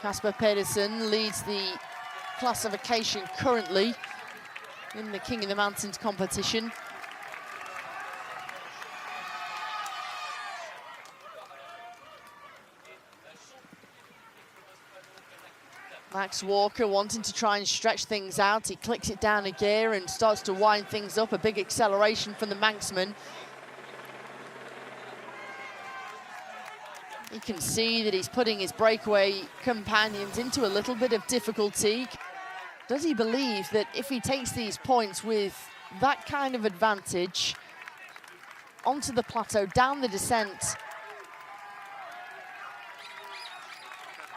Casper Pedersen leads the classification currently in the King of the Mountains competition. Max Walker wanting to try and stretch things out. He clicks it down a gear and starts to wind things up. A big acceleration from the Manxman. You can see that he's putting his breakaway companions into a little bit of difficulty. Does he believe that if he takes these points with that kind of advantage onto the plateau, down the descent,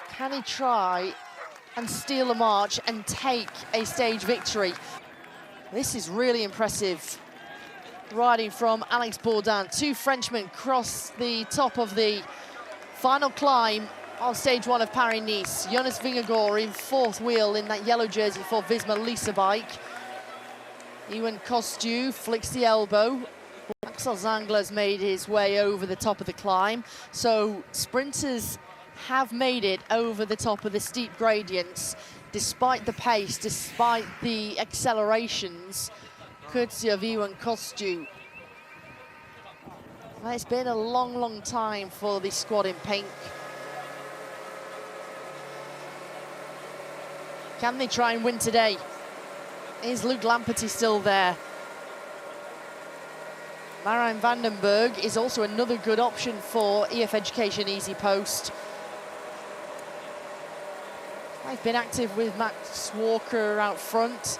can he try and steal a march and take a stage victory? This is really impressive riding from Alex Bourdin. Two Frenchmen cross the top of the final climb of stage one of Paris-Nice. Jonas Vingegaard in fourth wheel in that yellow jersey for Visma Lease bike. Ewan Kostu flicks the elbow. Axel Zangler's made his way over the top of the climb. So sprinters have made it over the top of the steep gradients, despite the pace, despite the accelerations, courtesy of Ewan Kostu. Well, it's been a long, long time for the squad in pink. Can they try and win today? Is Luke Lamperti still there? Marijn van den Berg is also another good option for EF Education Easy Post. I've been active with Max Walker out front.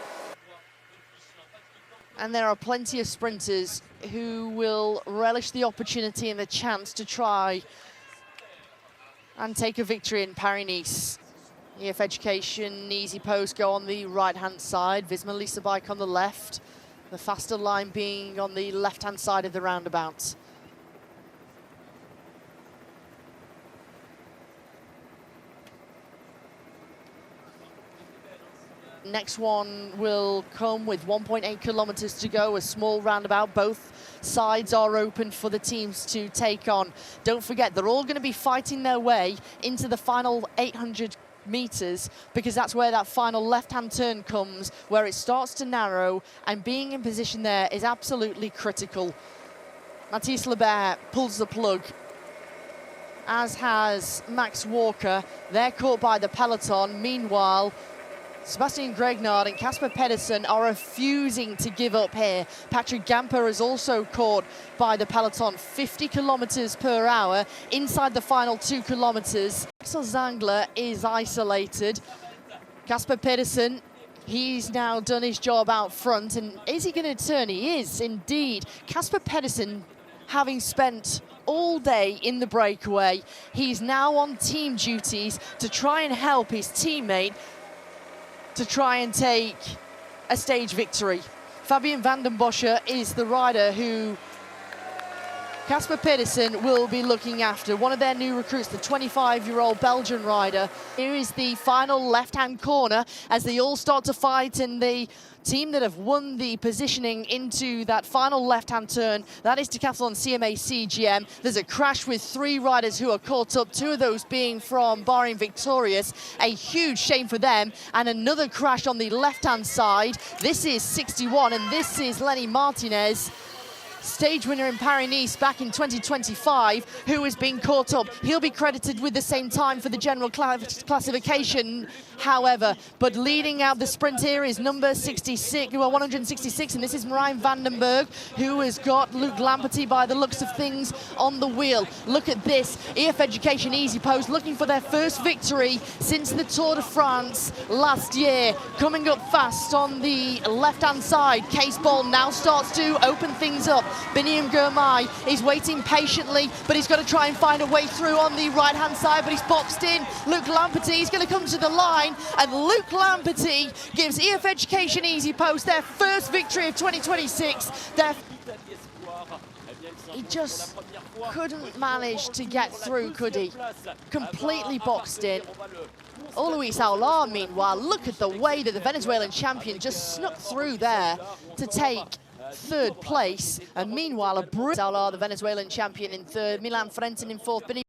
And there are plenty of sprinters who will relish the opportunity and the chance to try and take a victory in Paris-Nice. EF Education, Easy Post go on the right-hand side, Visma Lease bike on the left, the faster line being on the left-hand side of the roundabout. Next one will come with 1.8 kilometers to go, a small roundabout. Both sides are open for the teams to take on. Don't forget, they're all going to be fighting their way into the final 800 meters, because that's where that final left-hand turn comes, where it starts to narrow, and being in position there is absolutely critical. Mathis Lebert pulls the plug, as has Max Walker. They're caught by the peloton. Meanwhile, Sebastian Gregnard and Casper Pedersen are refusing to give up here. Patrick Gamper is also caught by the peloton, 50 kilometers per hour inside the final 2 kilometers. Axel Zangler is isolated. Casper Pedersen, he's now done his job out front, and is he going to turn? He is indeed. Casper Pedersen, having spent all day in the breakaway, he's now on team duties to try and help his teammate to try and take a stage victory. Fabian van den Bosche is the rider who Casper Pedersen will be looking after, one of their new recruits, the 25-year-old Belgian rider. Here is the final left-hand corner as they all start to fight, and the team that have won the positioning into that final left-hand turn, that is Decathlon CMA CGM. There's a crash with 3 riders who are caught up, 2 of those being from Bahrain Victorious. A huge shame for them, and another crash on the left-hand side. This is 61, and this is Lenny Martinez, stage winner in Paris-Nice back in 2025, who has been caught up. He'll be credited with the same time for the general classification, however, but leading out the sprint here is number 66, well, 166, and this is Marijn van den Berg, who has got Luke Lamperti, by the looks of things, on the wheel. Look at this, EF Education Easy Post looking for their first victory since the Tour de France last year. Coming up fast on the left-hand side, Case Ball now starts to open things up. Biniam Girmay is waiting patiently, but he's got to try and find a way through on the right-hand side, but he's boxed in. Luke Lamperti is going to come to the line, and Luke Lamperti gives EF Education Easy Post their first victory of 2026. He just couldn't manage to get through, could he? Completely boxed in. Luis Aular, meanwhile, look at the way that the Venezuelan champion just snuck through there to take 3rd place, and meanwhile, Aular, the Venezuelan champion, in 3rd, Milan Frentzen in 4th.